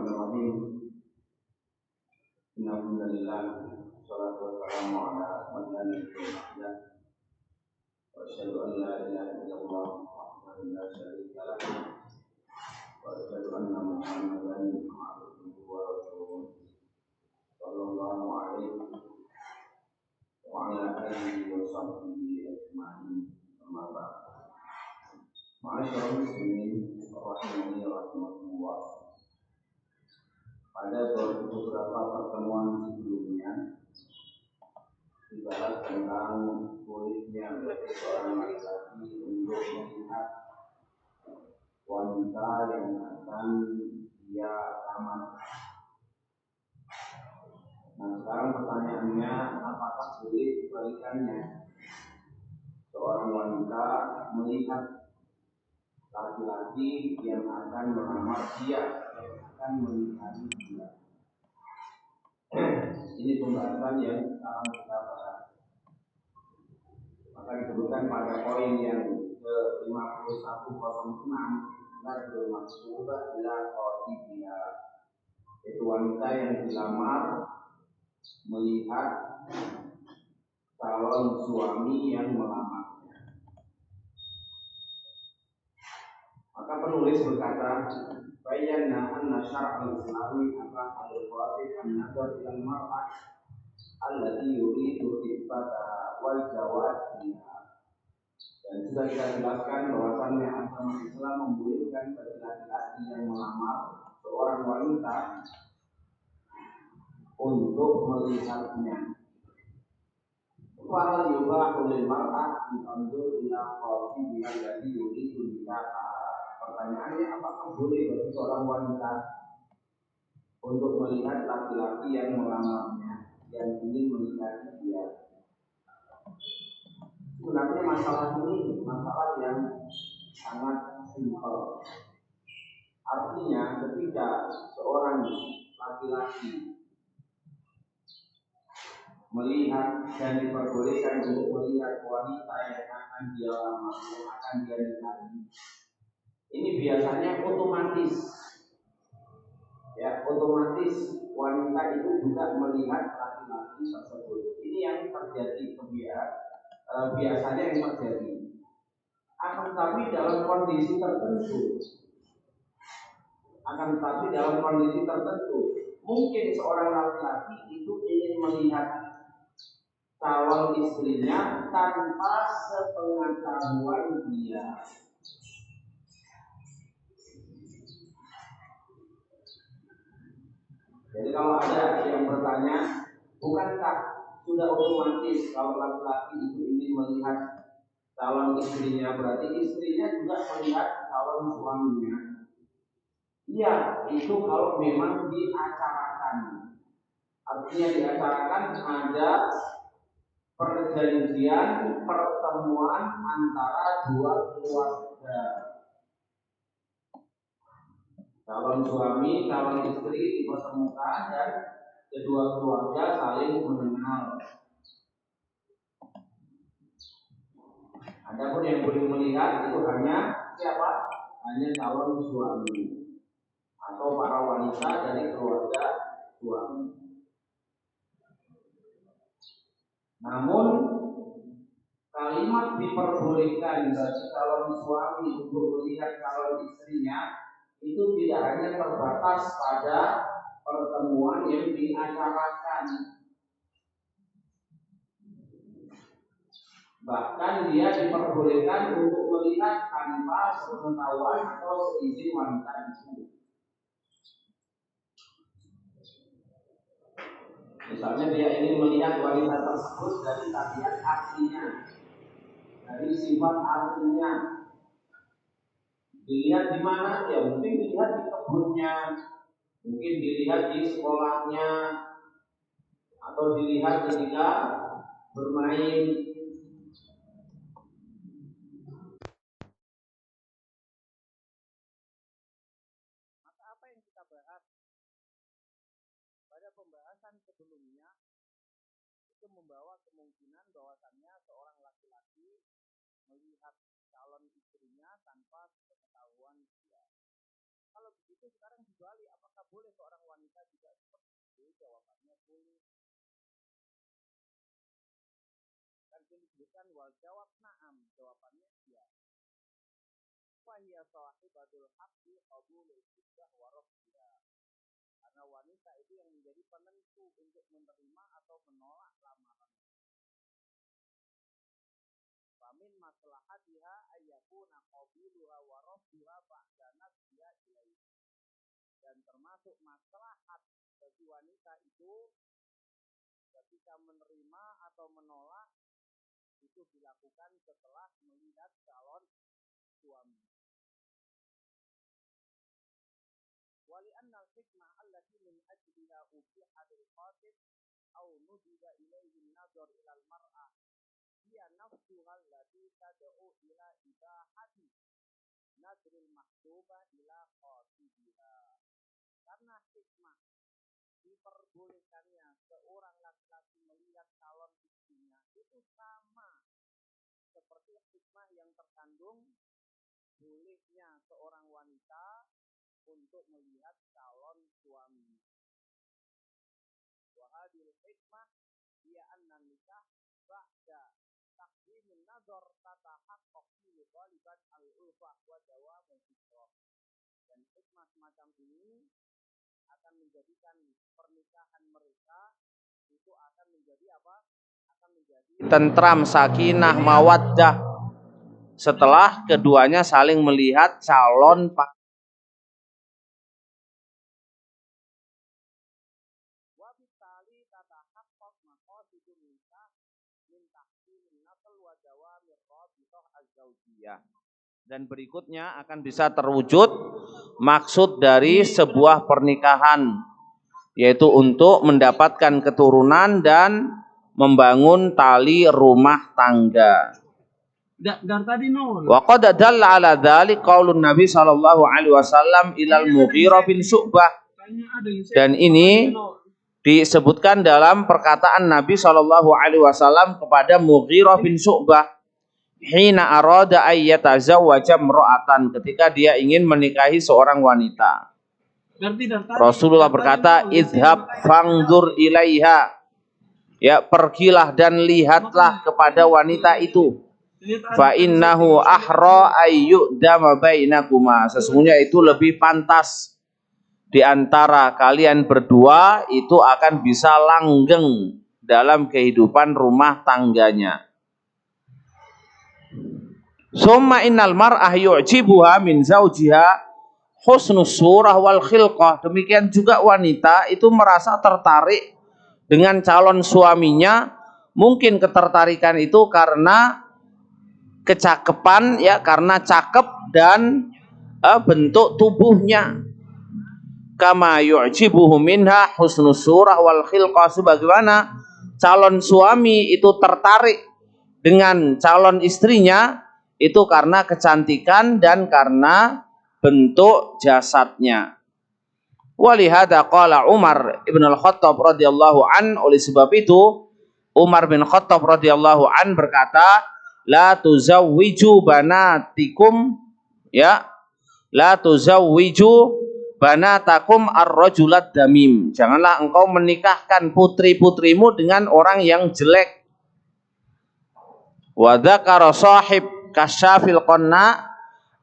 Bismillahirrahmanirrahim. Alhamdulillah, wassalatu wassalamu ala man la nabiyya ba'dah. Wa asyhadu an la ilaha illallah wahdahu la syarika lah. Wa asyhadu anna Muhammadan abduhu wa rasuluh. Sallallahu alaihi wa ala alihi wa sahbihi ajma'in. Amma ba'd. Ma'asyiral muslimin rahimani rahimakumullah. Pada beberapa pertemuan sebelumnya dibahas tentang bolehnya bagi seorang laki-laki untuk melihat wanita yang akan dia lamar. Nah, sekarang pertanyaannya, apakah boleh kebalikannya? Seorang wanita melihat laki-laki yang akan melamar dia, yang akan menikahi dia. Ini pembahasan yang sekarang kita bahas. Maka disebutkan pada poin yang ke-5106, Nadul Mas'ubah ila qatibiha, yaitu wanita yang dilamar melihat calon suami yang melamarnya. Maka penulis berkata, bayyana anna syar'al islami akan al-qatib an-nazar ila al-mar'ah allati yuridu khitbataha wal jawaz biha. Dan sudah kita jelaskan bahwasannya agama Islam membolehkan bagi laki-laki yang melamar seorang wanita untuk melihatnya. Wa yubahu lil mar'ah an tanzur ila qatibiha allati yuridu nikaha. Pertanyaannya, apakah boleh bagi seorang wanita untuk melihat laki-laki yang melamarnya, yang ingin menikahi dia? Sebenarnya masalah ini masalah yang sangat simpel. Artinya, ketika seorang laki-laki melihat dan diperbolehkan untuk melihat wanita yang akan dia lamar, yang akan dia nikahi, ini biasanya otomatis wanita itu juga melihat laki-laki tersebut. Ini yang terjadi biasanya yang terjadi. Akan tetapi dalam kondisi tertentu, mungkin seorang laki-laki itu ingin melihat calon istrinya tanpa sepengetahuan dia. Jadi kalau ada yang bertanya, bukankah sudah otomatis kalau laki-laki itu ingin melihat calon istrinya, berarti istrinya juga melihat calon suaminya? Iya, itu kalau memang diacarakan. Artinya diacarakan ada perjanjian, pertemuan antara dua keluarga. Calon suami, calon istri dipertemukan dan kedua keluarga saling mengenal. Adapun yang boleh melihat itu hanya siapa? Hanya calon suami atau para wanita dari keluarga suami. Namun kalimat diperbolehkan bagi calon suami untuk melihat calon istrinya itu tidak hanya terbatas pada pertemuan yang diacarakan, bahkan dia diperbolehkan untuk melihat tanpa sepengetahuan atau seizin wanita itu. Misalnya dia ingin melihat wanita tersebut dari tabiat aslinya, dari sifat aslinya. Dilihat di mana? Ya mungkin dilihat di kebunnya, mungkin dilihat di sekolahnya, atau dilihat ketika bermain. Maka apa yang kita bahas pada pembahasan sebelumnya itu membawa kemungkinan bahwasannya seorang laki-laki melihat calon istrinya tanpa sepengetahuan dia. Kalau begitu sekarang dibalik, apakah boleh seorang wanita juga seperti itu? Jawabannya boleh. Dan disebutkan wal jawab na'am, jawabannya iya. Wa hiya sahibatul haqqi qabulul hujjah wa rafdiha. Karena wanita itu yang menjadi penentu untuk menerima atau menolak lamaran. Famin maslahatiha ayyakuna qabiluha wa rafdiha ba'da nafsiha ilaihi. Dan termasuk maslahat bagi wanita itu ketika menerima atau menolak itu dilakukan setelah melihat calon suami. Wali annal hikmah allati min ajliha ubiha lil khatib aw nudiba ilayhi an-nazar ila al-mar'ah hiya nafsuha allati tad'u ila ibahati nazril mahbuba ila khatibiha. Karena hikmah diperbolehkannya seorang laki-laki melihat calon istrinya itu sama seperti hikmah yang terkandung bolehnya seorang wanita untuk melihat calon suami. Wa hadhil hikmah hiya anna nikah ba'da taqdimin nazar tatahaqqaq fi ghaliban al-ulfah wa dawam al-fitrah. Dan hikmah semacam ini akan menjadikan pernikahan mereka itu akan menjadi apa? Akan menjadi tentram, sakinah, mawaddah setelah keduanya saling melihat calon wabitali tatahaqqaq maqasidun nikah min tahsilin nasl wa dawamir rabithah az-zawjiyah. Dan berikutnya akan bisa terwujud maksud dari sebuah pernikahan, yaitu untuk mendapatkan keturunan dan membangun tali rumah tangga. Wa qad dalla ala dzalik qaulun Nabi sallallahu alaihi wasallam ilal Mughirah bin Syu'bah. Dan ini disebutkan dalam perkataan Nabi sallallahu alaihi wasallam kepada Mughirah bin Syu'bah hina arada ayyatazawwaja imra'atan, ketika dia ingin menikahi seorang wanita. Rasulullah berkata, idhab fangdur ilaiha, ya pergilah dan lihatlah kepada wanita itu. Fa innahu ahra ayyudama bainakuma, sesungguhnya itu lebih pantas di antara kalian berdua itu akan bisa langgeng dalam kehidupan rumah tangganya. Summa innal mar'ah yu'jibuha min zawjiha husnus surah wal khilqah. Demikian juga wanita itu merasa tertarik dengan calon suaminya. Mungkin ketertarikan itu karena kecakapan, ya, karena cakep dan bentuk tubuhnya. Kama yu'jibuhu minha husnus surah wal khilqah, sebagaimana calon suami itu tertarik dengan calon istrinya itu karena kecantikan dan karena bentuk jasadnya. Walihada qala Umar ibn al-Khattab radhiyallahu an, oleh sebab itu Umar bin Khattab radhiyallahu an berkata, la tuzawwiju banatikum, ya, la tuzawwiju banatakum ar-rajulat damim. Janganlah engkau menikahkan putri-putrimu dengan orang yang jelek. Wa dzakara sahib Kasyafil Qanna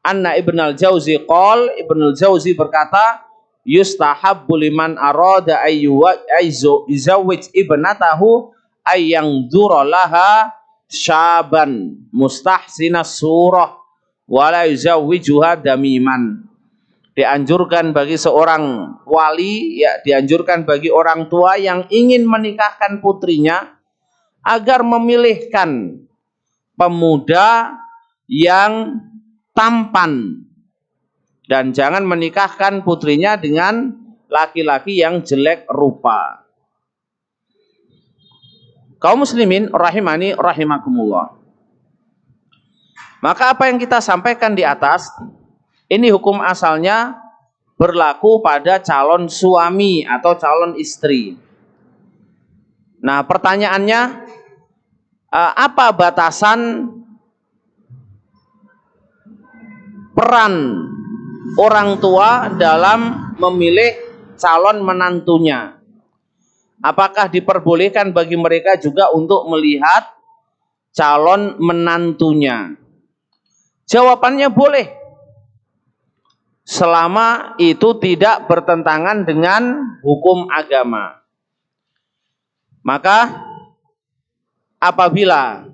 anna Ibnul Jauzi qol, Ibnul Jauzi berkata, yustahabbu liman arada ayyuzawwij ibnatahu ayyangdura laha syaban mustahsinas surah wala yuzawwijuha damiman. Dianjurkan bagi seorang wali, ya, dianjurkan bagi orang tua yang ingin menikahkan putrinya agar memilihkan pemuda yang tampan dan jangan menikahkan putrinya dengan laki-laki yang jelek rupa. Kaum muslimin rahimani rahimakumullah. Maka apa yang kita sampaikan di atas ini hukum asalnya berlaku pada calon suami atau calon istri. Nah, pertanyaannya, apa batasan peran orang tua dalam memilih calon menantunya. Apakah diperbolehkan bagi mereka juga untuk melihat calon menantunya? Jawabannya boleh, selama itu tidak bertentangan dengan hukum agama. Maka apabila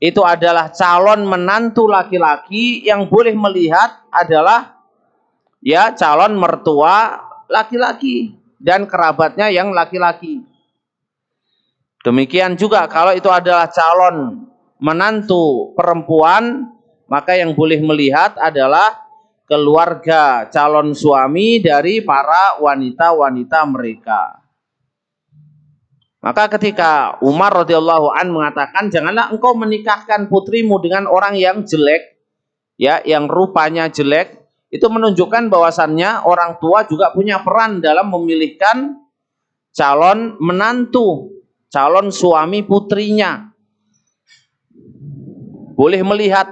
itu adalah calon menantu laki-laki, yang boleh melihat adalah ya calon mertua laki-laki dan kerabatnya yang laki-laki. Demikian juga kalau itu adalah calon menantu perempuan, maka yang boleh melihat adalah keluarga calon suami dari para wanita-wanita mereka. Maka ketika Umar radhiyallahu an mengatakan, janganlah engkau menikahkan putrimu dengan orang yang jelek, ya, yang rupanya jelek, itu menunjukkan bahwasannya orang tua juga punya peran dalam memilihkan calon menantu, calon suami putrinya. Boleh melihat.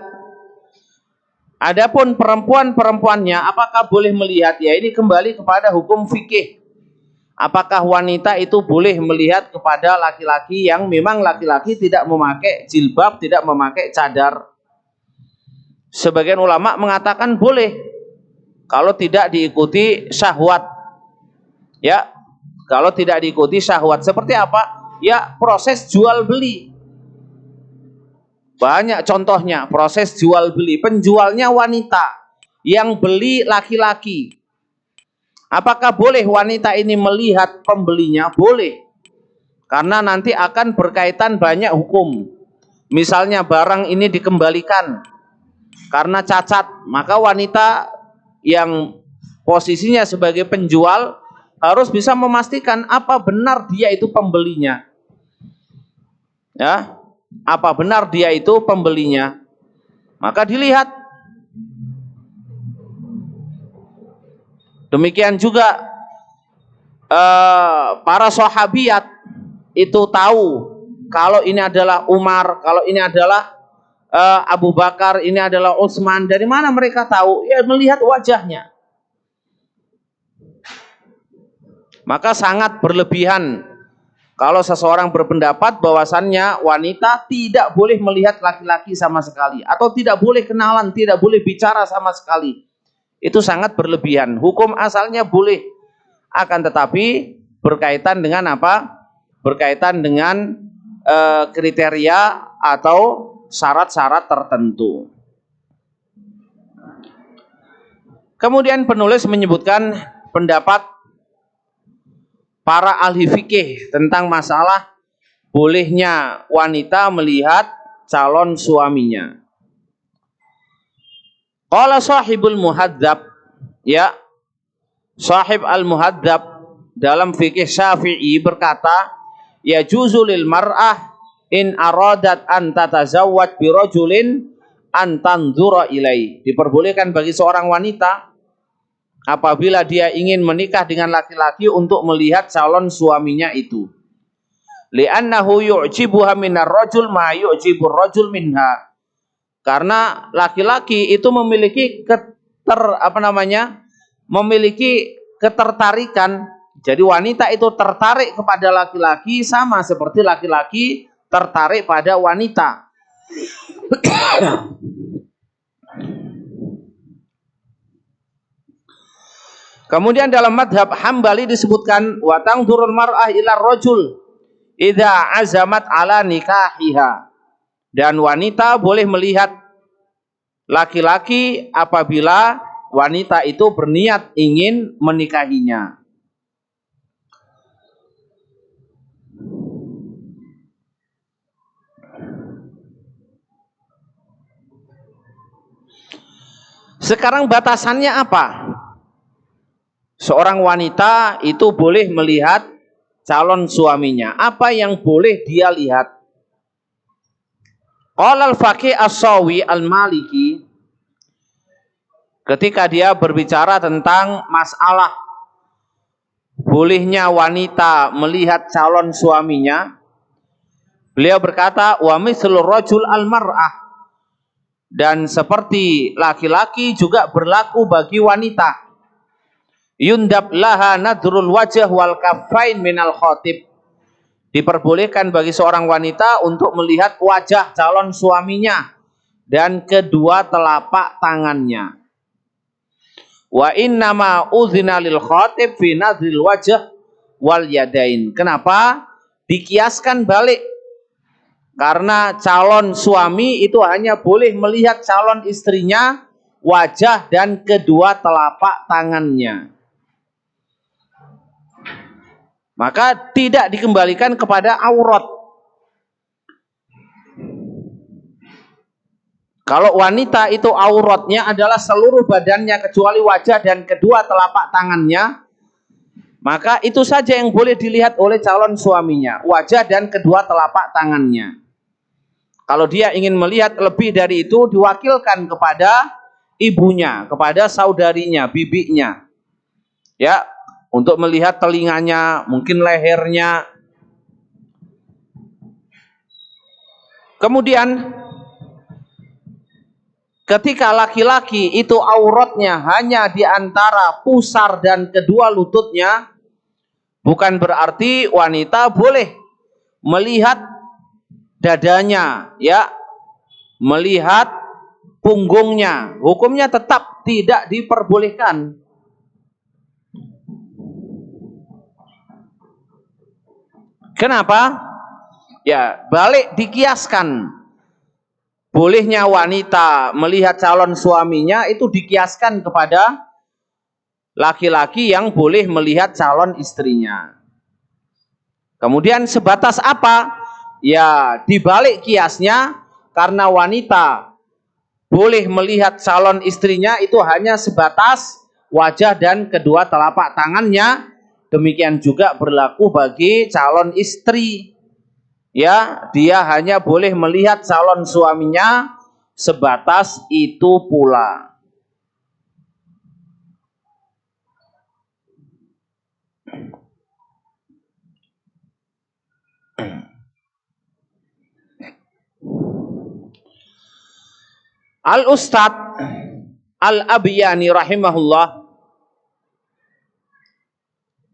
Adapun perempuan-perempuannya apakah boleh melihat? Ya, ini kembali kepada hukum fikih. Apakah wanita itu boleh melihat kepada laki-laki yang memang laki-laki tidak memakai jilbab, tidak memakai cadar? Sebagian ulama mengatakan boleh, kalau tidak diikuti syahwat. Ya, kalau tidak diikuti syahwat. Seperti apa? Ya, proses jual beli. Banyak contohnya, proses jual beli. Penjualnya wanita, yang beli laki-laki. Apakah boleh wanita ini melihat pembelinya? Boleh. Karena nanti akan berkaitan banyak hukum. Misalnya barang ini dikembalikan karena cacat, maka wanita yang posisinya sebagai penjual harus bisa memastikan apa benar dia itu pembelinya. Ya, apa benar dia itu pembelinya? Maka dilihat. Demikian juga para sahabiat itu tahu kalau ini adalah Umar, kalau ini adalah Abu Bakar, ini adalah Utsman. Dari mana mereka tahu? Ya, melihat wajahnya. Maka sangat berlebihan kalau seseorang berpendapat bahwasannya wanita tidak boleh melihat laki-laki sama sekali, atau tidak boleh kenalan, tidak boleh bicara sama sekali. Itu sangat berlebihan. Hukum asalnya boleh, akan tetapi berkaitan dengan apa? Berkaitan dengan kriteria atau syarat-syarat tertentu. Kemudian penulis menyebutkan pendapat para ahli fikih tentang masalah bolehnya wanita melihat calon suaminya. Qala sahibul muhadzab, ya, sahib al-muhadzab dalam fikih Syafi'i berkata, ya juzulil mar'ah in aradat an tatazawwaj bi rajulin an tanzura ilai. Diperbolehkan bagi seorang wanita apabila dia ingin menikah dengan laki-laki untuk melihat calon suaminya itu. Li'annahu yu'jibuha minar rajul ma yu'jibur rajul minha. Karena laki-laki itu memiliki memiliki ketertarikan. Jadi wanita itu tertarik kepada laki-laki sama seperti laki-laki tertarik pada wanita. Kemudian dalam madhab Hambali disebutkan wa tangdurul mar'ah ila rajul idza azamat ala nikahiha. Dan wanita boleh melihat laki-laki apabila wanita itu berniat ingin menikahinya. Sekarang batasannya apa? Seorang wanita itu boleh melihat calon suaminya. Apa yang boleh dia lihat? Qala al-faqih as-Sawi al-Maliki, ketika dia berbicara tentang masalah bolehnya wanita melihat calon suaminya, beliau berkata, wa mislur rajul al-mar'ah, Dan seperti laki-laki juga berlaku bagi wanita. Yundab laha nadrul wajah wal kaffain minal khatib. Diperbolehkan bagi seorang wanita untuk melihat wajah calon suaminya dan kedua telapak tangannya. Wa innama udzina lil khatib fi nadril wajh wal yadain. Kenapa? Dikiaskan balik. Karena calon suami itu hanya boleh melihat calon istrinya wajah dan kedua telapak tangannya. Maka tidak dikembalikan kepada aurat. Kalau wanita itu auratnya adalah seluruh badannya kecuali wajah dan kedua telapak tangannya, maka itu saja yang boleh dilihat oleh calon suaminya, wajah dan kedua telapak tangannya. Kalau dia ingin melihat lebih dari itu, diwakilkan kepada ibunya, kepada saudarinya, bibinya. Ya, untuk melihat telinganya, mungkin lehernya. Kemudian ketika laki-laki itu auratnya hanya di antara pusar dan kedua lututnya, bukan berarti wanita boleh melihat dadanya, ya, melihat punggungnya. Hukumnya tetap tidak diperbolehkan. Kenapa? Ya, balik dikiaskan. Bolehnya wanita melihat calon suaminya itu dikiaskan kepada laki-laki yang boleh melihat calon istrinya. Kemudian sebatas apa? Ya, dibalik kiasnya, karena wanita boleh melihat calon istrinya itu hanya sebatas wajah dan kedua telapak tangannya. Demikian juga berlaku bagi calon istri. Ya, dia hanya boleh melihat calon suaminya sebatas itu pula. Al-Ustadz Al-Abiyani rahimahullah,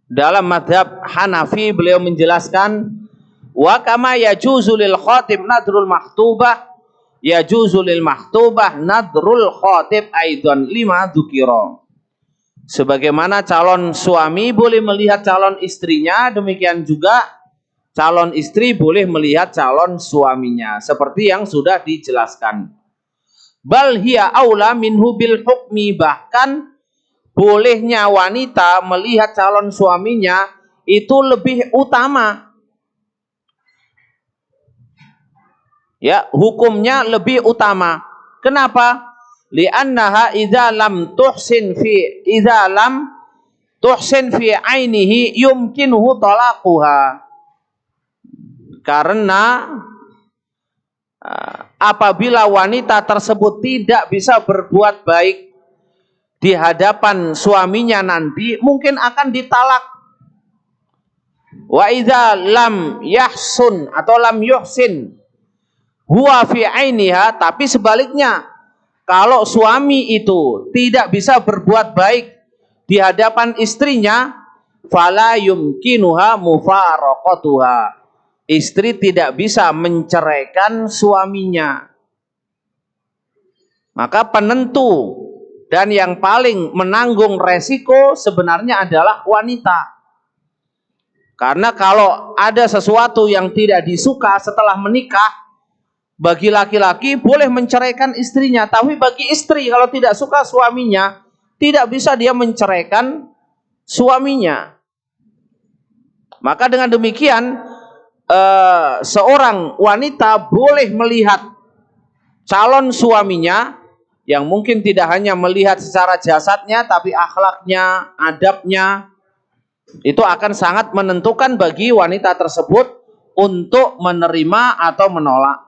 dalam madhab Hanafi, beliau menjelaskan, wa kama yajuzu lil khatib nadrul mahtubah, yajuzu lil mahtubah nadrul khatib aidan lima dzukira. Sebagaimana calon suami boleh melihat calon istrinya, demikian juga calon istri boleh melihat calon suaminya, seperti yang sudah dijelaskan. Bal hiya aula minhu bil hukmi, bahkan bolehnya wanita melihat calon suaminya itu lebih utama. Ya, hukumnya lebih utama. Kenapa? Li'annaha idza lam tuhsin fi ainihi yumkinuhu talaquha. Karena apabila wanita tersebut tidak bisa berbuat baik di hadapan suaminya nanti, mungkin akan ditalak. Wa idza lam yahsun atau lam yuhsin huwa fi ainiha, tapi sebaliknya, kalau suami itu tidak bisa berbuat baik di hadapan istrinya, fala yumkinuha mufaraqatuha, istri tidak bisa menceraikan suaminya. Maka penentu dan yang paling menanggung resiko sebenarnya adalah wanita. Karena kalau ada sesuatu yang tidak disuka setelah menikah, bagi laki-laki boleh menceraikan istrinya, tapi bagi istri kalau tidak suka suaminya, tidak bisa dia menceraikan suaminya. Maka dengan demikian, seorang wanita boleh melihat calon suaminya, yang mungkin tidak hanya melihat secara jasadnya, tapi akhlaknya, adabnya, itu akan sangat menentukan bagi wanita tersebut untuk menerima atau menolak.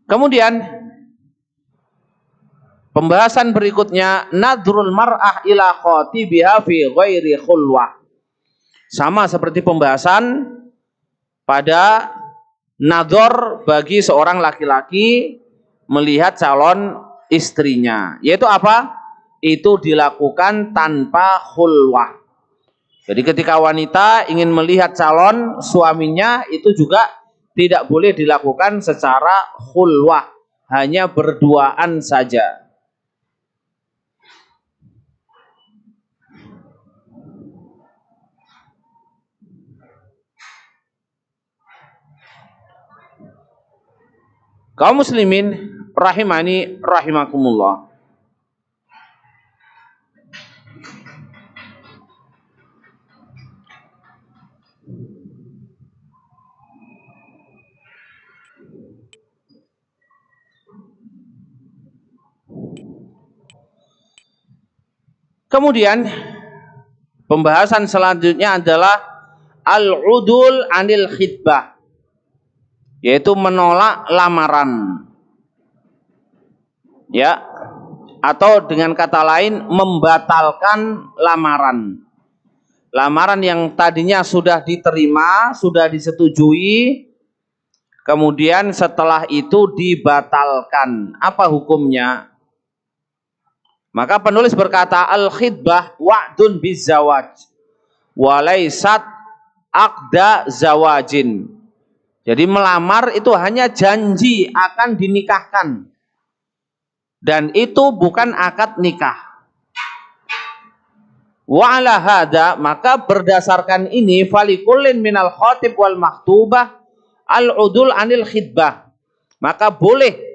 Kemudian pembahasan berikutnya, nadrul mar'ah ila khatibiha fi ghairi khulwah. Sama seperti pembahasan pada nadhor bagi seorang laki-laki melihat calon istrinya. Yaitu apa? Itu dilakukan tanpa khulwah. Jadi ketika wanita ingin melihat calon suaminya, itu juga tidak boleh dilakukan secara khulwah. Hanya berduaan saja. Kaum muslimin rahimani rahimakumullah. Kemudian pembahasan selanjutnya adalah al-udul anil khitbah, yaitu menolak lamaran. Ya, atau dengan kata lain membatalkan lamaran. Lamaran yang tadinya sudah diterima, sudah disetujui, kemudian setelah itu dibatalkan. Apa hukumnya? Maka penulis berkata al-khitbah wa'dun bizawaj walaysat aqda zawajin. Jadi melamar itu hanya janji akan dinikahkan. Dan itu bukan akad nikah. Wa ala hadza, maka berdasarkan ini falikullin minal khatib wal maktubah al-udul anil khitbah. Maka boleh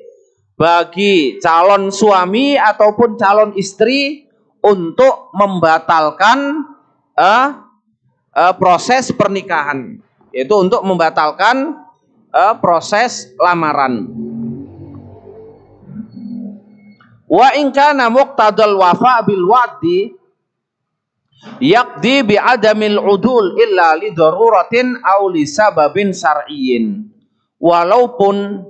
bagi calon suami ataupun calon istri untuk membatalkan proses pernikahan, yaitu untuk membatalkan proses lamaran. Wa in kana muqtadal wafa bil wa'di yaqdi bi adamil udul illa li daruratin aw li sababin syar'iyyin. Walaupun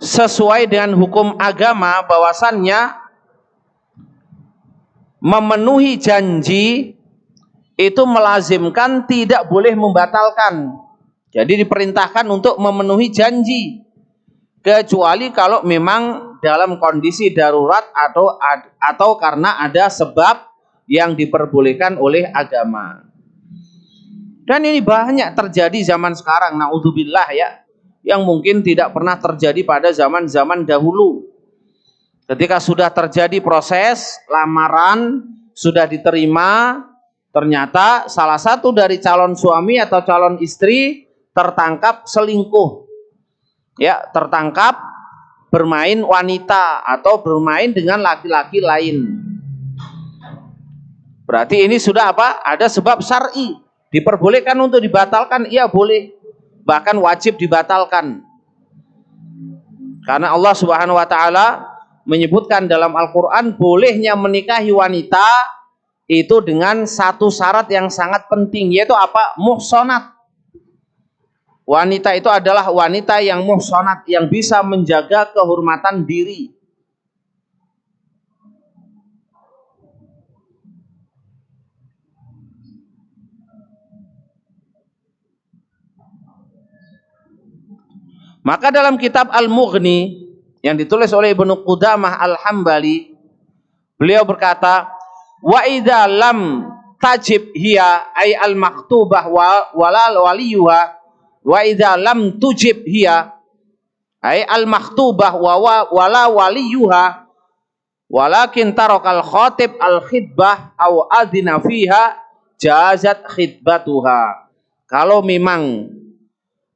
sesuai dengan hukum agama bahwasannya memenuhi janji itu melazimkan tidak boleh membatalkan. Jadi diperintahkan untuk memenuhi janji, kecuali kalau memang dalam kondisi darurat atau karena ada sebab yang diperbolehkan oleh agama. Dan ini banyak terjadi zaman sekarang, naudzubillah ya, yang mungkin tidak pernah terjadi pada zaman-zaman dahulu. Ketika sudah terjadi proses lamaran, sudah diterima, ternyata salah satu dari calon suami atau calon istri tertangkap selingkuh. Ya, tertangkap bermain wanita atau bermain dengan laki-laki lain. Berarti ini sudah apa? Ada sebab syar'i. Diperbolehkan untuk dibatalkan? Iya boleh. Bahkan wajib dibatalkan. Karena Allah Subhanahu wa taala menyebutkan dalam Al-Qur'an bolehnya menikahi wanita itu dengan satu syarat yang sangat penting, yaitu apa? Muhsanat. Wanita itu adalah wanita yang muhsanat, yang bisa menjaga kehormatan diri. Maka dalam kitab Al-Mughni yang ditulis oleh Ibnu Qudamah Al-Hambali, beliau berkata, wa idza lam tajib hiya ay al-maktubah wala waliyuha, wa idza lam tujib hiya ay al-maktubah wala waliyuha walakin tarakal khatib al-khitbah aw adina fiha jazat khitbatuha. Kalau memang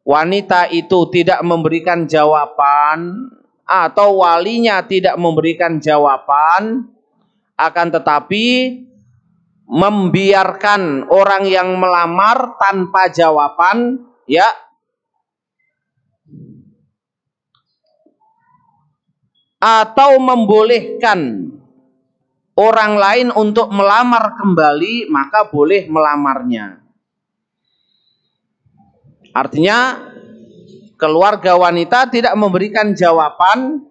wanita itu tidak memberikan jawaban atau walinya tidak memberikan jawaban, akan tetapi membiarkan orang yang melamar tanpa jawaban, ya, atau membolehkan orang lain untuk melamar kembali, maka boleh melamarnya. Artinya keluarga wanita tidak memberikan jawaban,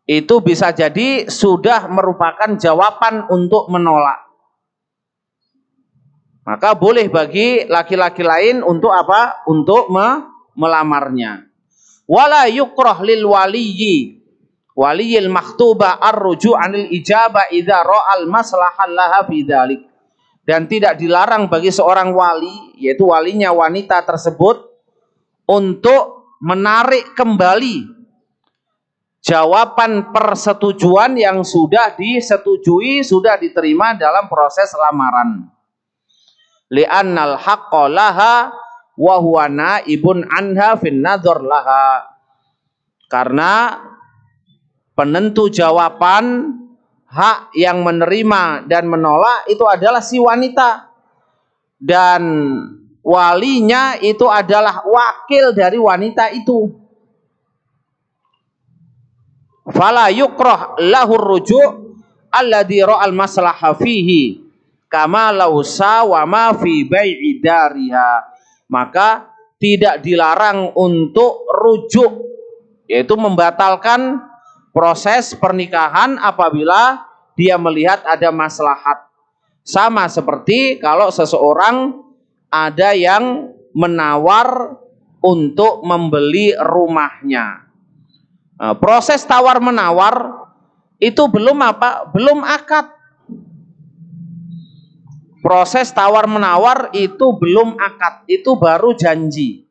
itu bisa jadi sudah merupakan jawaban untuk menolak. Maka boleh bagi laki-laki lain untuk apa? Untuk melamarnya. Wala yukrah lil waliyil maktuba ar-ruju' anil ijabah idza ra'al maslahan laha fi dzalik. Dan tidak dilarang bagi seorang wali, yaitu walinya wanita tersebut, untuk menarik kembali jawaban persetujuan yang sudah disetujui, sudah diterima dalam proses lamaran. Li'annal haqqa laha wa huwa naibun anha fin nadhar laha. Karena penentu jawaban, hak yang menerima dan menolak itu adalah si wanita, dan walinya itu adalah wakil dari wanita itu. Fala yukrah lahur ruju' alladhi ra'al maslaha fihi kama law sawama fi bai'i dariha. Maka tidak dilarang untuk rujuk, yaitu membatalkan proses pernikahan apabila dia melihat ada maslahat. Sama seperti kalau seseorang ada yang menawar untuk membeli rumahnya. Nah, proses tawar menawar itu belum apa? Belum akad. Proses tawar menawar itu belum akad, itu baru janji.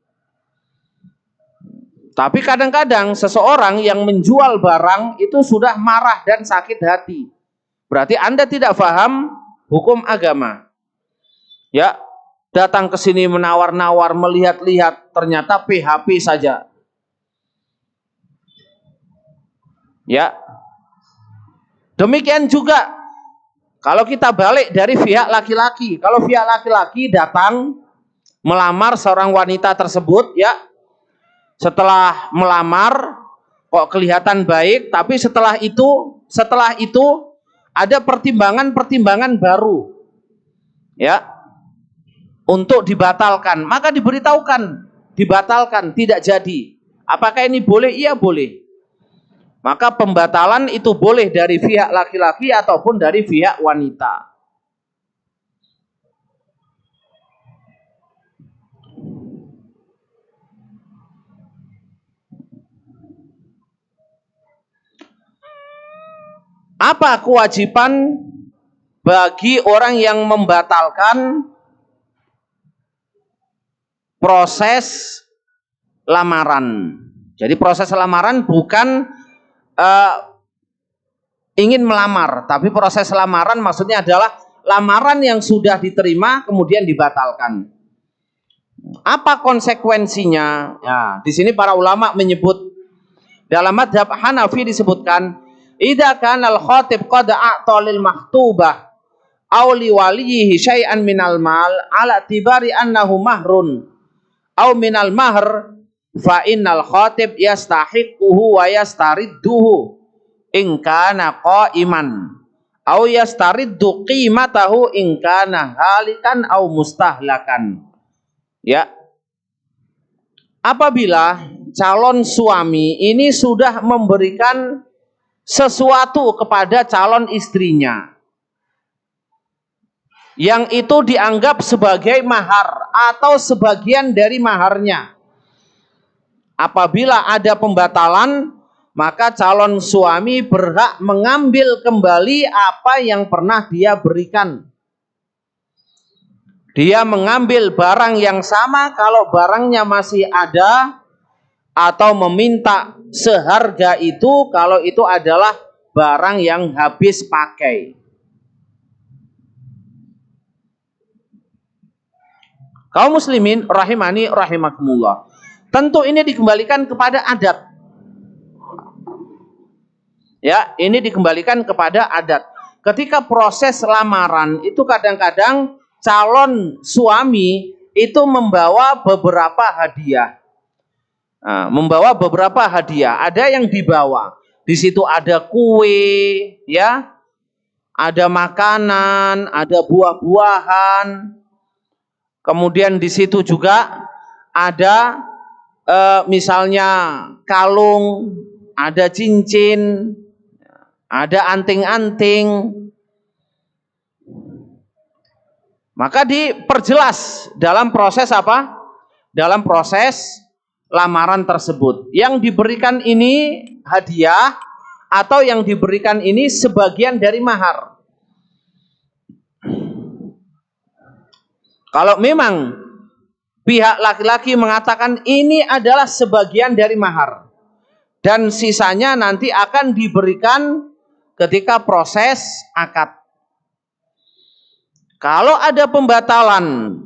Tapi kadang-kadang seseorang yang menjual barang itu sudah marah dan sakit hati. Berarti Anda tidak paham hukum agama. Ya, datang ke sini menawar-nawar, melihat-lihat, ternyata PHP saja. Ya. Demikian juga kalau kita balik dari pihak laki-laki. Kalau pihak laki-laki datang melamar seorang wanita tersebut, ya, setelah melamar kok kelihatan baik, tapi setelah itu ada pertimbangan-pertimbangan baru, ya, untuk dibatalkan. Maka diberitahukan, dibatalkan, tidak jadi. Apakah ini boleh? Iya boleh. Maka pembatalan itu boleh dari pihak laki-laki ataupun dari pihak wanita. Apa kewajiban bagi orang yang membatalkan proses lamaran? Jadi proses lamaran bukan ingin melamar, tapi proses lamaran maksudnya adalah lamaran yang sudah diterima kemudian dibatalkan. Apa konsekuensinya? Ya, di sini para ulama menyebut, dalam mazhab Hanafi disebutkan, idza kana al-khatib qad a'ta lil maktubah aw li walihi syai'an minal mal ala tibari annahu mahrun aw minal mahr fa innal khatib yastahiquhu wa yastaridduhu in kana qa'iman aw yastariddu qimatahu in kana halikan aw mustahlakan. Ya, apabila calon suami ini sudah memberikan sesuatu kepada calon istrinya yang itu dianggap sebagai mahar atau sebagian dari maharnya, apabila ada pembatalan, maka calon suami berhak mengambil kembali apa yang pernah dia berikan. Dia mengambil barang yang sama kalau barangnya masih ada, atau meminta seharga itu kalau itu adalah barang yang habis pakai. Kaum muslimin rahimani rahimakumullah. Tentu ini dikembalikan kepada adat. Ya, ini dikembalikan kepada adat. Ketika proses lamaran itu kadang-kadang calon suami itu membawa beberapa hadiah. Nah, membawa beberapa hadiah. Ada yang dibawa. Di situ ada kue, ya, ada makanan, ada buah-buahan. Kemudian di situ juga ada misalnya kalung, ada cincin, ada anting-anting. Maka diperjelas dalam proses apa? Dalam proses lamaran tersebut. Yang diberikan ini hadiah atau yang diberikan ini sebagian dari mahar. Kalau memang pihak laki-laki mengatakan ini adalah sebagian dari mahar dan sisanya nanti akan diberikan ketika proses akad. Kalau ada pembatalan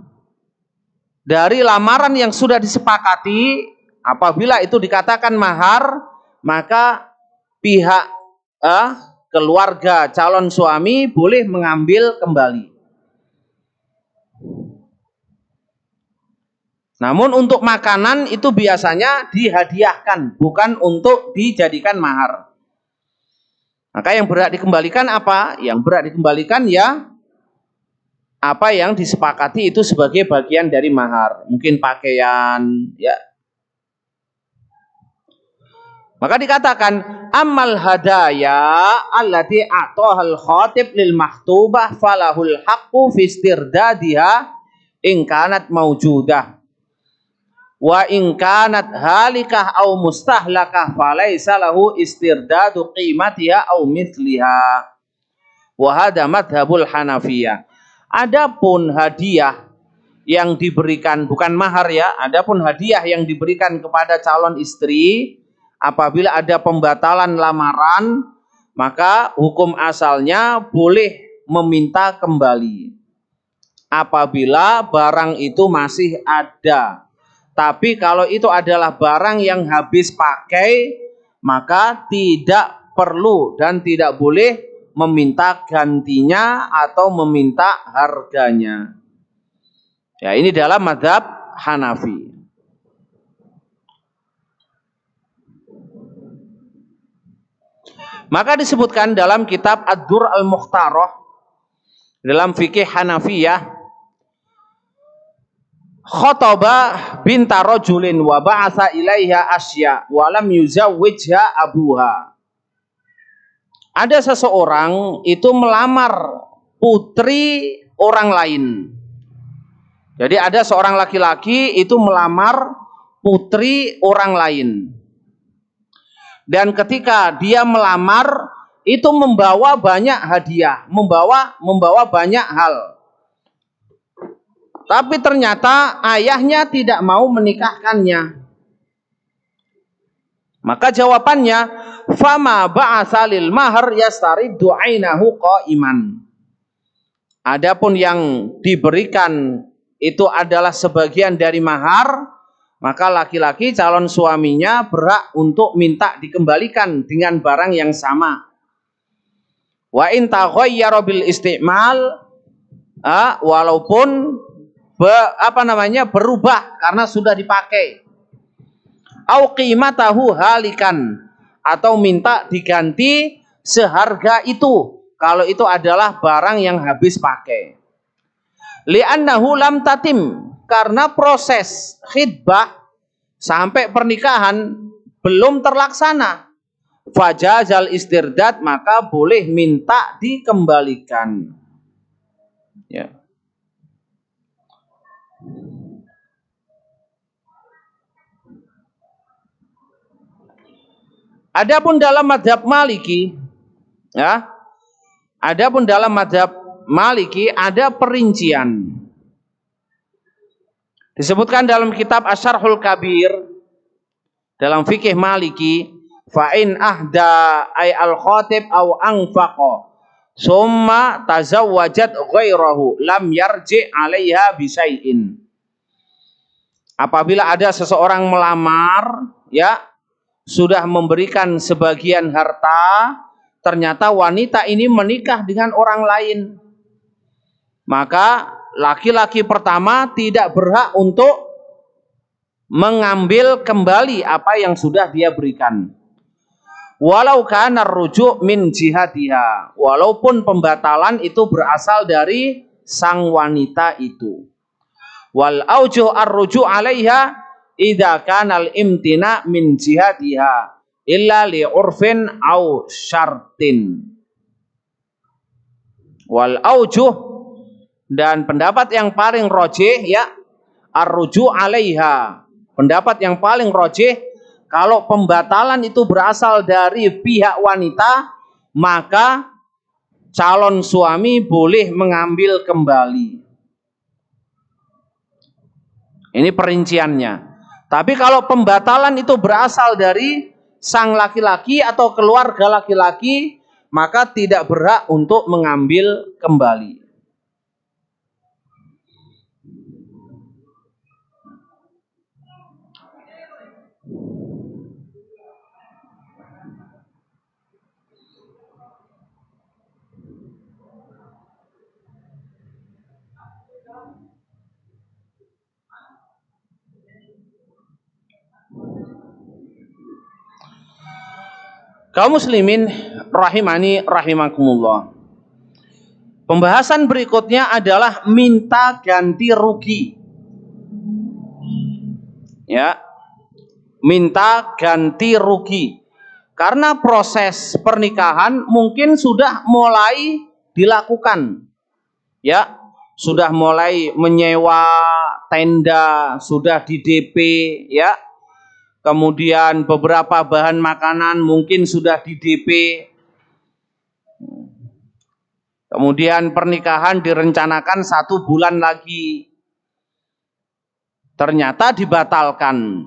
dari lamaran yang sudah disepakati, apabila itu dikatakan mahar, maka pihak keluarga calon suami boleh mengambil kembali. Namun untuk makanan itu biasanya dihadiahkan, bukan untuk dijadikan mahar. Maka yang berhak dikembalikan apa? Yang berhak dikembalikan ya apa yang disepakati itu sebagai bagian dari mahar. Mungkin pakaian, ya. Maka dikatakan amal hadaya allati a'tahal khatib lil mahtubah falahul haqqu fi istirdadiha in kanat maujudah. Wa in kanat halikah au mustahlakah falaysa lahu istirdadu qimatiha au mithliha. Wa hadha madhabul Hanafiyah. Adapun hadiah yang diberikan, bukan mahar ya, adapun hadiah yang diberikan kepada calon istri apabila ada pembatalan lamaran, maka hukum asalnya boleh meminta kembali apabila barang itu masih ada. Tapi kalau itu adalah barang yang habis pakai, maka tidak perlu dan tidak boleh meminta gantinya atau meminta harganya. Ya, ini dalam mazhab Hanafi. Maka disebutkan dalam kitab Ad-Dur Al-Mukhtarah dalam fikih Hanafiyah, khataba binta rajulin wa ba'atha ilaiha asya wa lam yuzawwijha abuha. Ada seseorang itu melamar putri orang lain. Jadi ada seorang laki-laki itu melamar putri orang lain. Dan ketika dia melamar itu membawa banyak hadiah, membawa banyak hal. Tapi ternyata ayahnya tidak mau menikahkannya. Maka jawabannya, fama ba'atsa lil mahr yastariddu ainahu qa'iman. Adapun yang diberikan itu adalah sebagian dari mahar, maka laki-laki calon suaminya berhak untuk minta dikembalikan dengan barang yang sama. Wa in taghayyara bil isti'mal, walaupun berubah karena sudah dipakai. Au qimatahu halikan, atau minta diganti seharga itu kalau itu adalah barang yang habis pakai. Li'annahu lam tatim, karena proses khidbah sampai pernikahan belum terlaksana. Fajazal istirdad, maka boleh minta dikembalikan. Ya. Adapun dalam mazhab Maliki, ya, adapun dalam mazhab Maliki ada perincian. Disebutkan dalam kitab Asyarhul Kabir dalam fikih Maliki, fa in ahda ay al khatib au anfaqa summa tazawwajat ghairahu lam yarji 'alaiha bi syai'in. Apabila ada seseorang melamar, ya, sudah memberikan sebagian harta, ternyata wanita ini menikah dengan orang lain, maka laki-laki pertama tidak berhak untuk mengambil kembali apa yang sudah dia berikan. Walau kana rujuk min jihadiha, walaupun pembatalan itu berasal dari sang wanita itu. Wal aujuh ar-ruju' 'alaiha idza kana al-imtina min jihadiha illa li urfin au syartin. Wal aujuh Dan pendapat yang paling rajih ya ar-ruju' 'alaiha. Pendapat yang paling rajih kalau pembatalan itu berasal dari pihak wanita, maka calon suami boleh mengambil kembali. Ini perinciannya. Tapi kalau pembatalan itu berasal dari sang laki-laki atau keluarga laki-laki, maka tidak berhak untuk mengambil kembali. Kaum muslimin rahimani rahimakumullah. Pembahasan berikutnya adalah minta ganti rugi. Ya. Minta ganti rugi. Karena proses pernikahan mungkin sudah mulai dilakukan. Ya, sudah mulai menyewa tenda, sudah di DP, ya. Kemudian beberapa bahan makanan mungkin sudah di DP. Kemudian pernikahan direncanakan 1 bulan lagi. Ternyata dibatalkan.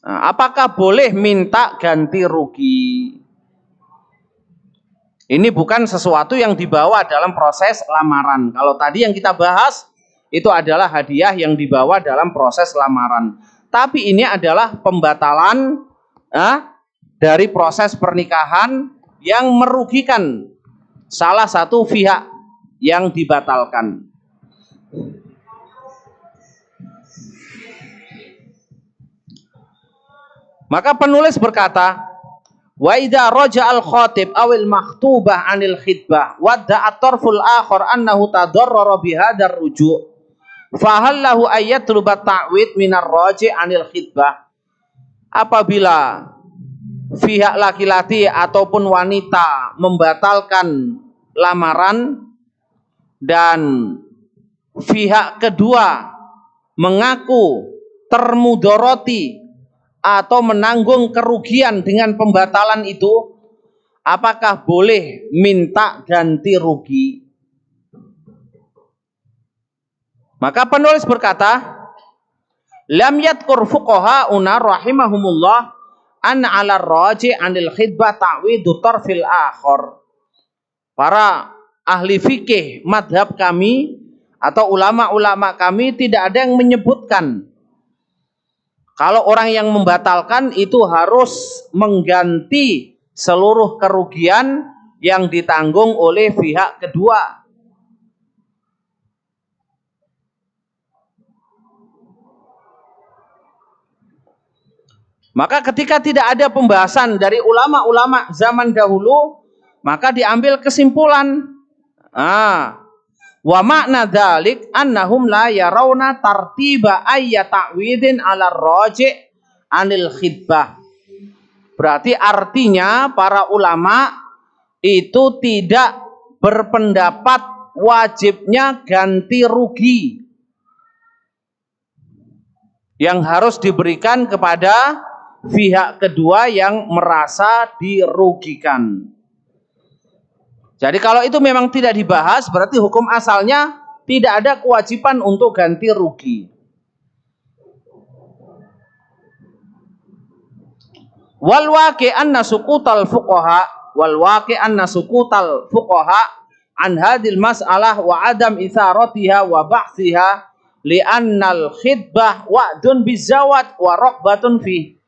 Nah, apakah boleh minta ganti rugi? Ini bukan sesuatu yang dibawa dalam proses lamaran. Kalau tadi yang kita bahas itu adalah hadiah yang dibawa dalam proses lamaran. Tapi ini adalah pembatalan dari proses pernikahan yang merugikan salah satu pihak yang dibatalkan. Maka penulis berkata, wa idza raja al-khatib awil makhtubah anil khitbah wa da'a tarful akhar annahu tadarrara bihadar ruju' fahallahu ayyatlubat ta'wid minar raji' anil khitbah. Apabila pihak laki-laki ataupun wanita membatalkan lamaran dan pihak kedua mengaku termudoroti atau menanggung kerugian dengan pembatalan itu, apakah boleh minta ganti rugi? Maka penulis berkata, lam yadkur fuqaha'una rahimahumullah an 'ala raji' 'anil khitbah ta'widu tarfil akhar. Para ahli fikih madhab kami atau ulama-ulama kami tidak ada yang menyebutkan kalau orang yang membatalkan itu harus mengganti seluruh kerugian yang ditanggung oleh pihak kedua. Maka ketika tidak ada pembahasan dari ulama-ulama zaman dahulu, maka diambil kesimpulan. Wa makna dzalik annahum la yarawna tartiba ayya ta'widin 'ala raji' 'anil khitbah. Berarti artinya para ulama itu tidak berpendapat wajibnya ganti rugi yang harus diberikan kepada pihak kedua yang merasa dirugikan. Jadi kalau itu memang tidak dibahas, berarti hukum asalnya tidak ada kewajiban untuk ganti rugi. Wal waqi' anna suqutal fuqaha an hadhil mas'alah wa adam itharatiha wa ba'thiha li'annal khitbah wa'dun bizawat wa raqbatun fi.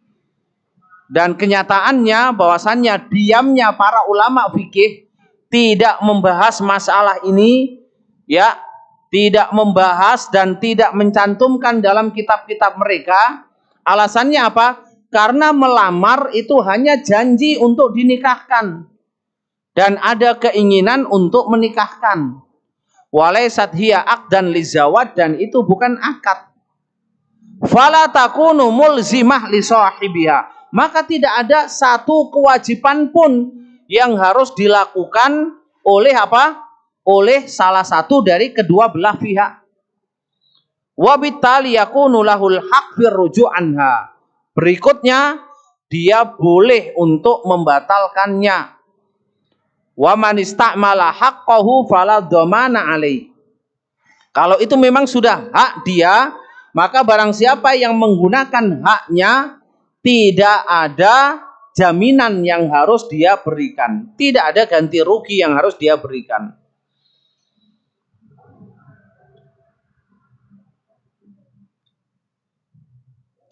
Dan kenyataannya bahwasannya diamnya para ulama fikih tidak membahas masalah ini, ya, tidak membahas dan tidak mencantumkan dalam kitab-kitab mereka. Alasannya apa? Karena melamar itu hanya janji untuk dinikahkan dan ada keinginan untuk menikahkan. Walaysat hiya aqdan lizawad, dan itu bukan akad. Fala takunu mulzimah li sahibiha. Maka tidak ada satu kewajiban pun yang harus dilakukan oleh apa? oleh salah satu dari kedua belah pihak. Wa bittali yakunu lahul haq birruju' anha. Berikutnya dia boleh untuk membatalkannya. Wa man istamala haqqahu fala dhamana alaihi. Kalau itu memang sudah hak dia, maka barang siapa yang menggunakan haknya, tidak ada jaminan yang harus dia berikan. Tidak ada ganti rugi yang harus dia berikan.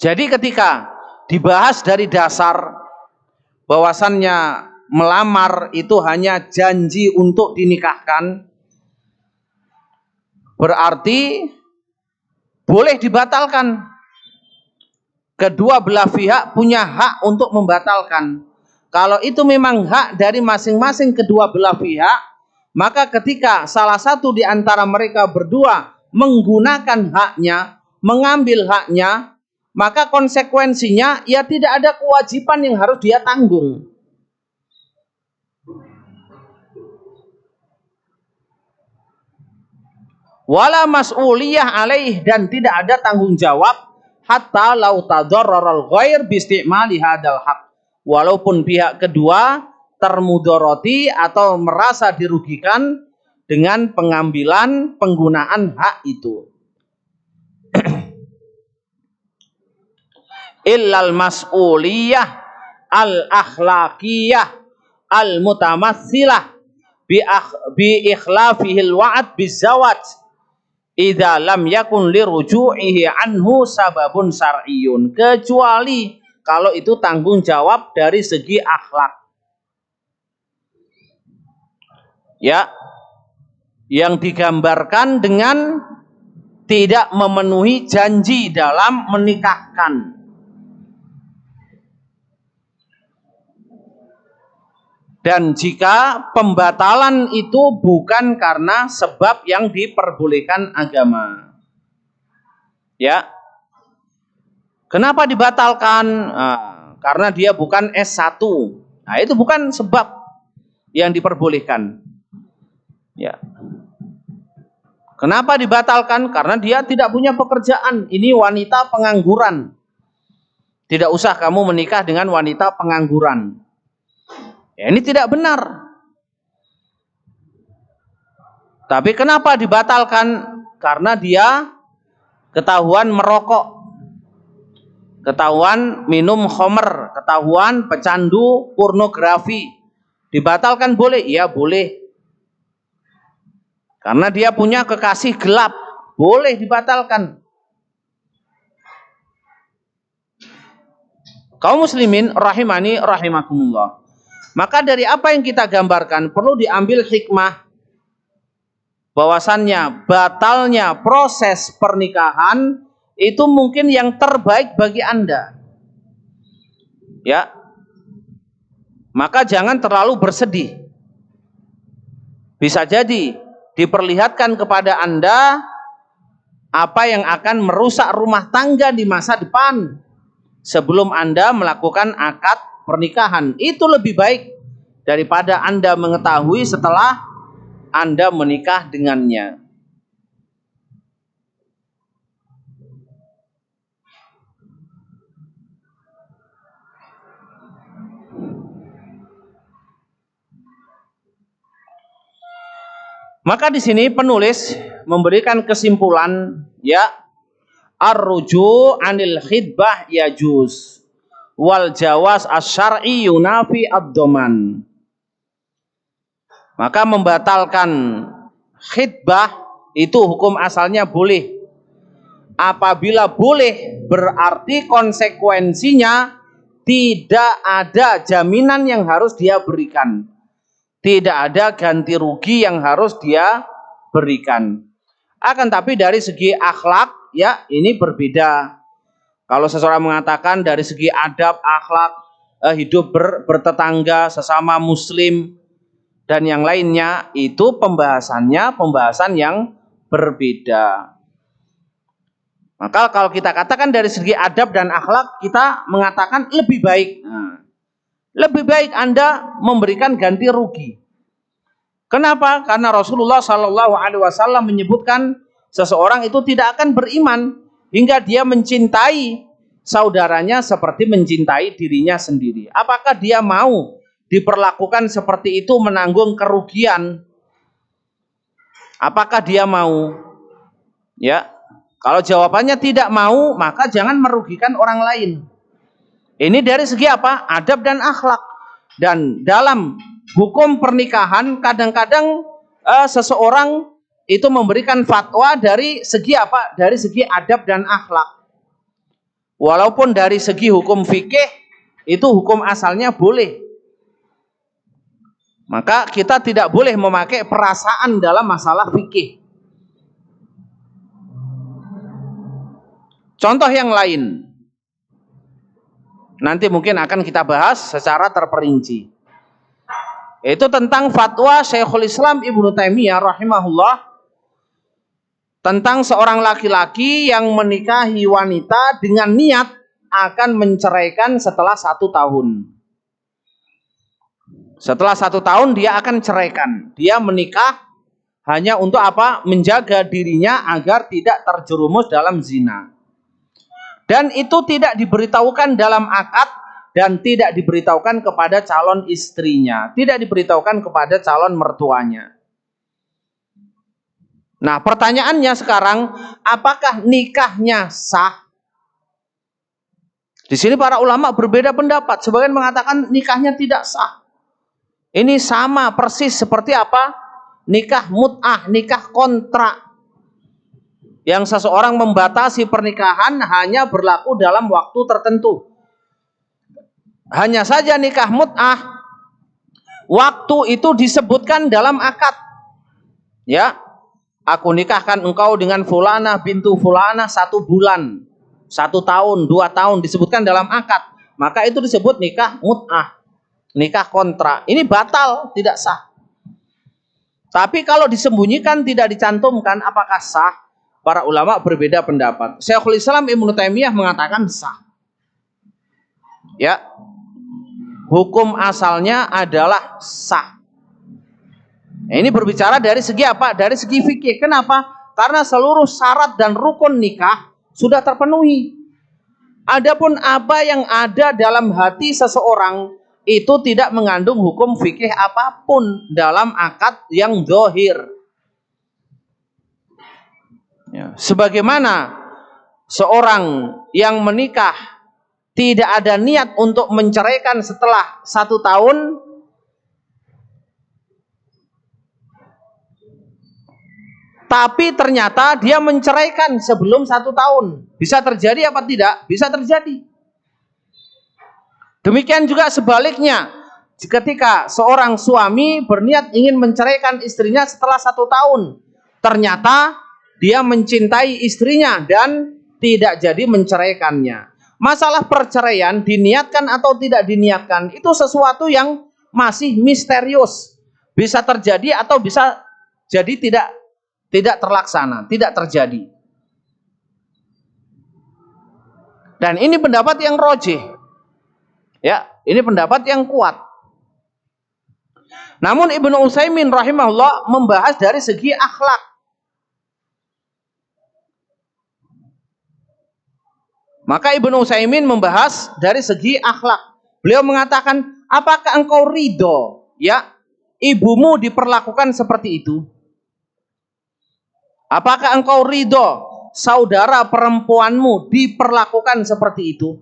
Jadi ketika dibahas dari dasar bahwasannya melamar itu hanya janji untuk dinikahkan, berarti boleh dibatalkan. Kedua belah pihak punya hak untuk membatalkan. Kalau itu memang hak dari masing-masing kedua belah pihak, maka ketika salah satu di antara mereka berdua menggunakan haknya, mengambil haknya, maka konsekuensinya ya tidak ada kewajiban yang harus dia tanggung. Wala mas'uliyah alaih, dan tidak ada tanggung jawab hatta lau tadarraral ghair biistimali hadal haq. Walaupun pihak kedua termudoroti atau merasa dirugikan dengan pengambilan penggunaan hak itu. Illal mas'uliyah al-akhlaqiyah al-mutamassilah bi ikhlafihil wa'ad bizawaj idza lam yakun liruju'ihi anhu sababun syar'iyyun, kecuali kalau itu tanggung jawab dari segi akhlak. Ya, yang digambarkan dengan tidak memenuhi janji dalam menikahkan. Dan jika pembatalan itu bukan karena sebab yang diperbolehkan agama. Ya. Kenapa dibatalkan? Karena dia bukan S1. Nah, itu bukan sebab yang diperbolehkan. Ya. Kenapa dibatalkan? Karena dia tidak punya pekerjaan. Ini wanita pengangguran. Tidak usah kamu menikah dengan wanita pengangguran. Ya, ini tidak benar. Tapi kenapa dibatalkan? Karena dia ketahuan merokok, ketahuan minum khamr, ketahuan pecandu pornografi. Dibatalkan boleh? Ya boleh. Karena dia punya kekasih gelap, boleh dibatalkan. Kaum muslimin rahimani rahimakumullah. Maka dari apa yang kita gambarkan perlu diambil hikmah bahwasannya batalnya proses pernikahan itu mungkin yang terbaik bagi Anda. Ya. Maka jangan terlalu bersedih. Bisa jadi diperlihatkan kepada Anda apa yang akan merusak rumah tangga di masa depan sebelum Anda melakukan akad pernikahan. Itu lebih baik daripada Anda mengetahui setelah Anda menikah dengannya. Maka di sini penulis memberikan kesimpulan, ya, ar-ruju' anil khidbah yajuz wal jawaz asy-syar'i yunafi ad-dhaman. Maka membatalkan khidbah itu hukum asalnya boleh. Apabila boleh berarti konsekuensinya tidak ada jaminan yang harus dia berikan. Tidak ada ganti rugi yang harus dia berikan. Akan tapi dari segi akhlak, ya, ini berbeda. Kalau seseorang mengatakan dari segi adab, akhlak, hidup bertetangga, sesama muslim, dan yang lainnya, itu pembahasan yang berbeda. Maka kalau kita katakan dari segi adab dan akhlak, kita mengatakan lebih baik. Lebih baik Anda memberikan ganti rugi. Kenapa? Karena Rasulullah Shallallahu Alaihi Wasallam menyebutkan seseorang itu tidak akan beriman hingga dia mencintai saudaranya seperti mencintai dirinya sendiri. Apakah dia mau diperlakukan seperti itu, menanggung kerugian? Apakah dia mau? Ya, kalau jawabannya tidak mau, maka jangan merugikan orang lain. Ini dari segi apa? Adab dan akhlak. Dan dalam hukum pernikahan kadang-kadang seseorang itu memberikan fatwa dari segi apa? Dari segi adab dan akhlak. Walaupun dari segi hukum fikih itu hukum asalnya boleh. Maka kita tidak boleh memakai perasaan dalam masalah fikih. Contoh yang lain, nanti mungkin akan kita bahas secara terperinci. Itu tentang fatwa Syekhul Islam Ibnu Taimiyah rahimahullah tentang seorang laki-laki yang menikahi wanita dengan niat akan menceraikan setelah 1 tahun. Setelah 1 tahun dia akan ceraikan. Dia menikah hanya untuk apa? Menjaga dirinya agar tidak terjerumus dalam zina. Dan itu tidak diberitahukan dalam akad dan tidak diberitahukan kepada calon istrinya, tidak diberitahukan kepada calon mertuanya. Nah, pertanyaannya sekarang, apakah nikahnya sah? Di sini para ulama berbeda pendapat. Sebagian mengatakan nikahnya tidak sah. Ini sama persis seperti apa? Nikah mut'ah, nikah kontrak. Yang seseorang membatasi pernikahan hanya berlaku dalam waktu tertentu. Hanya saja nikah mut'ah, waktu itu disebutkan dalam akad. Ya, aku nikahkan engkau dengan fulanah bintu fulanah 1 bulan, 1 tahun, 2 tahun, disebutkan dalam akad. Maka itu disebut nikah mut'ah, nikah kontrak. Ini batal, tidak sah. Tapi kalau disembunyikan, tidak dicantumkan, apakah sah? Para ulama berbeda pendapat. Syekhul Islam Ibnu Taimiyah mengatakan sah. Ya, hukum asalnya adalah sah. Ini berbicara dari segi apa? Dari segi fikih. Kenapa? Karena seluruh syarat dan rukun nikah sudah terpenuhi. Adapun apa yang ada dalam hati seseorang itu tidak mengandung hukum fikih apapun dalam akad yang zahir. Ya, sebagaimana seorang yang menikah tidak ada niat untuk menceraikan setelah 1 tahun, tapi ternyata dia menceraikan sebelum 1 tahun. Bisa terjadi apa tidak? Bisa terjadi. Demikian juga sebaliknya, ketika seorang suami berniat ingin menceraikan istrinya setelah 1 tahun, ternyata dia mencintai istrinya dan tidak jadi menceraikannya. Masalah perceraian diniatkan atau tidak diniatkan itu sesuatu yang masih misterius. Bisa terjadi atau bisa jadi tidak terlaksana, tidak terjadi. Dan ini pendapat yang rojih. Ya, ini pendapat yang kuat. Namun Ibnu Utsaimin rahimahullah membahas dari segi akhlak. Maka Ibnu Utsaimin membahas dari segi akhlak. Beliau mengatakan, apakah engkau ridho ya ibumu diperlakukan seperti itu? Apakah engkau ridho saudara perempuanmu diperlakukan seperti itu?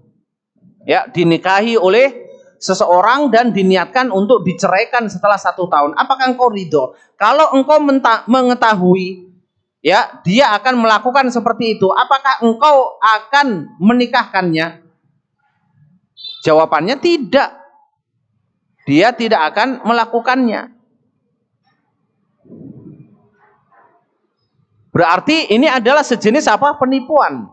Ya, dinikahi oleh seseorang dan diniatkan untuk diceraikan setelah 1 tahun. Apakah engkau ridho? Kalau engkau mengetahui ya dia akan melakukan seperti itu, apakah engkau akan menikahkannya? Jawabannya tidak. Dia tidak akan melakukannya. Berarti ini adalah sejenis apa? Penipuan.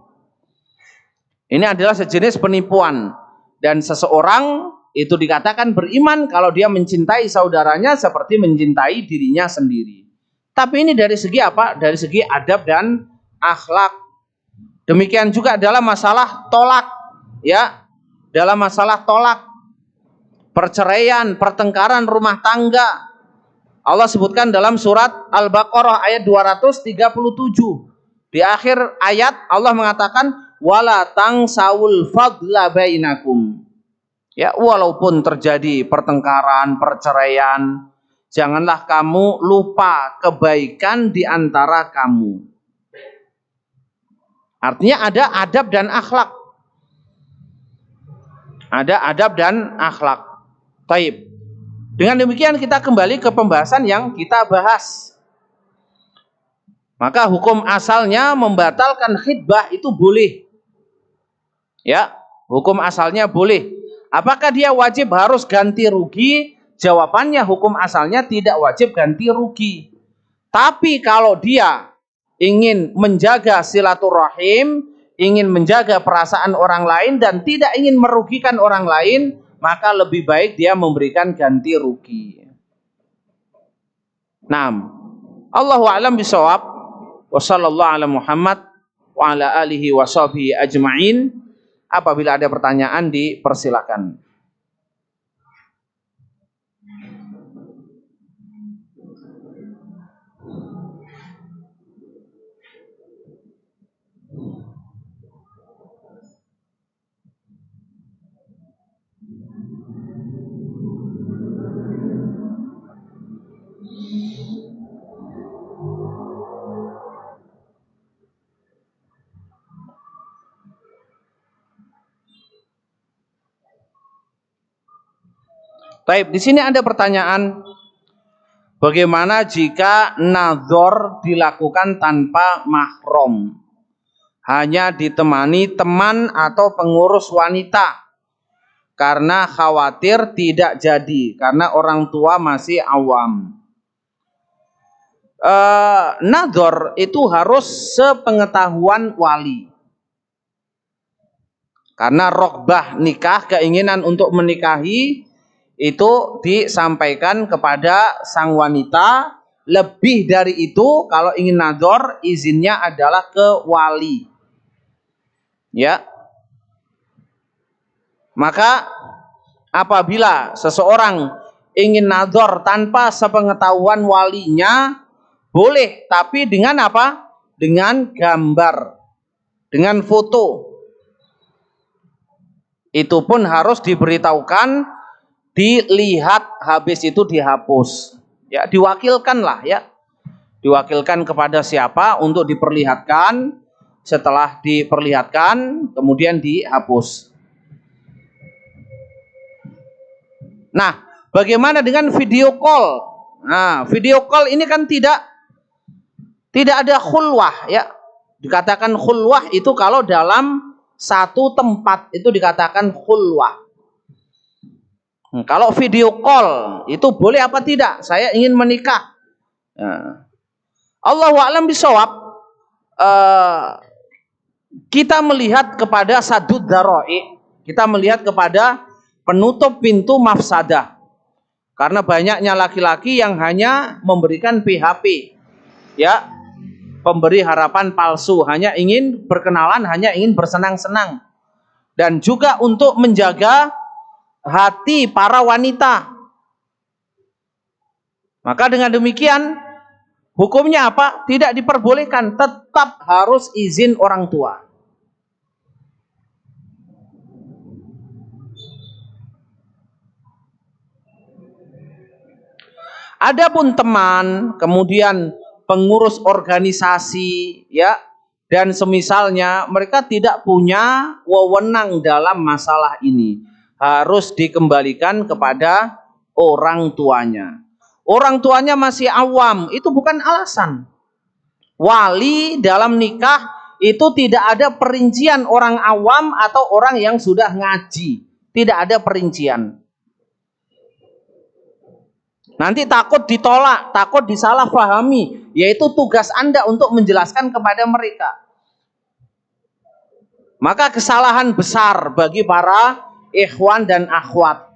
Ini adalah sejenis penipuan. Dan seseorang itu dikatakan beriman kalau dia mencintai saudaranya seperti mencintai dirinya sendiri. Tapi ini dari segi apa? Dari segi adab dan akhlak. Demikian juga dalam masalah tolak. Ya, dalam masalah tolak, perceraian, pertengkaran rumah tangga, Allah sebutkan dalam surat Al-Baqarah ayat 237. Di akhir ayat Allah mengatakan wala tangsawul fadla bainakum. Ya, walaupun terjadi pertengkaran, perceraian, janganlah kamu lupa kebaikan di antara kamu. Artinya ada adab dan akhlak. Ada adab dan akhlak. Taib. Dengan demikian kita kembali ke pembahasan yang kita bahas. Maka hukum asalnya membatalkan khitbah itu boleh. Ya, hukum asalnya boleh. Apakah dia wajib harus ganti rugi? Jawabannya hukum asalnya tidak wajib ganti rugi. Tapi kalau dia ingin menjaga silaturahim, ingin menjaga perasaan orang lain dan tidak ingin merugikan orang lain, maka lebih baik dia memberikan ganti rugi. Naam. Allahu a'lam bishawab. Wa sallallahu ala Muhammad wa ala alihi wa sahbihi ajma'in. Apabila ada pertanyaan dipersilakan. Baik, di sini ada pertanyaan, bagaimana jika nadzor dilakukan tanpa mahram, hanya ditemani teman atau pengurus wanita, karena khawatir tidak jadi, karena orang tua masih awam. Nadzor itu harus sepengetahuan wali, karena rokbah nikah, keinginan untuk menikahi, itu disampaikan kepada sang wanita. Lebih dari itu, kalau ingin nadzor, izinnya adalah ke wali. Ya. Maka apabila seseorang ingin nadzor tanpa sepengetahuan walinya, boleh, tapi dengan apa? Dengan gambar, dengan foto. Itu pun harus diberitahukan, dilihat, habis itu dihapus. Ya, diwakilkan lah ya. Diwakilkan kepada siapa untuk diperlihatkan, setelah diperlihatkan kemudian dihapus. Nah, bagaimana dengan video call? Nah, video call ini kan tidak ada khulwah ya. Dikatakan khulwah itu kalau dalam satu tempat itu dikatakan khulwah. Kalau video call itu boleh apa tidak? Saya ingin menikah. Allahu a'lam bishawab. Kita melihat kepada sadud dara'i, kita melihat kepada penutup pintu mafsadah. Karena banyaknya laki-laki yang hanya memberikan PHP, ya, pemberi harapan palsu, hanya ingin berkenalan, hanya ingin bersenang-senang, dan juga untuk menjaga hati para wanita. Maka dengan demikian hukumnya apa? Tidak diperbolehkan, tetap harus izin orang tua. Adapun teman, kemudian pengurus organisasi, ya, dan semisalnya, mereka tidak punya wewenang dalam masalah ini. Harus dikembalikan kepada orang tuanya. Orang tuanya masih awam, itu bukan alasan. Wali dalam nikah itu tidak ada perincian orang awam atau orang yang sudah ngaji. Tidak ada perincian. Nanti takut ditolak, takut disalahpahami, yaitu tugas Anda untuk menjelaskan kepada mereka. Maka kesalahan besar bagi para ikhwan dan akhwat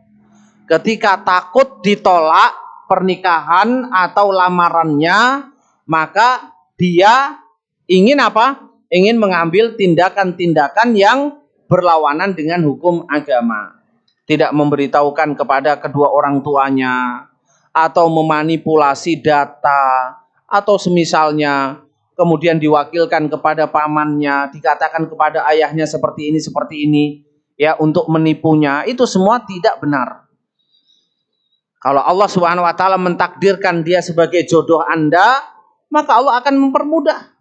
ketika takut ditolak pernikahan atau lamarannya, maka dia ingin apa? Ingin mengambil tindakan-tindakan yang berlawanan dengan hukum agama. Tidak memberitahukan kepada kedua orang tuanya, atau memanipulasi data, atau semisalnya kemudian diwakilkan kepada pamannya, dikatakan kepada ayahnya seperti ini, ya, untuk menipunya, itu semua tidak benar. Kalau Allah Subhanahu wa taala mentakdirkan dia sebagai jodoh Anda, maka Allah akan mempermudah.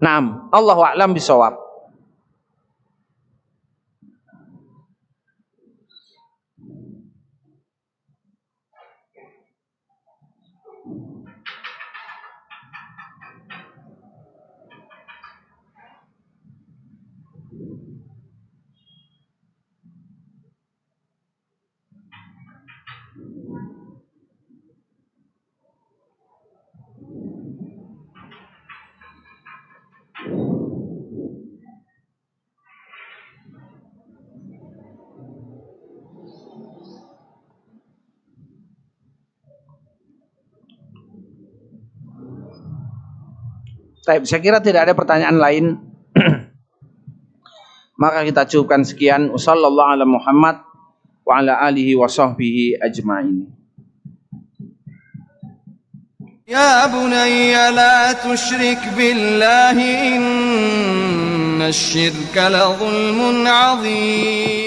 Naam, Allahu a'lam bishawab. Saya kira tidak ada pertanyaan lain. Maka kita cukupkan sekian. Wassallallahu ala Muhammad wa ala alihi wa sahbihi ajma'in. يا بني لا تشرك بالله إن الشرك لظلم عظيم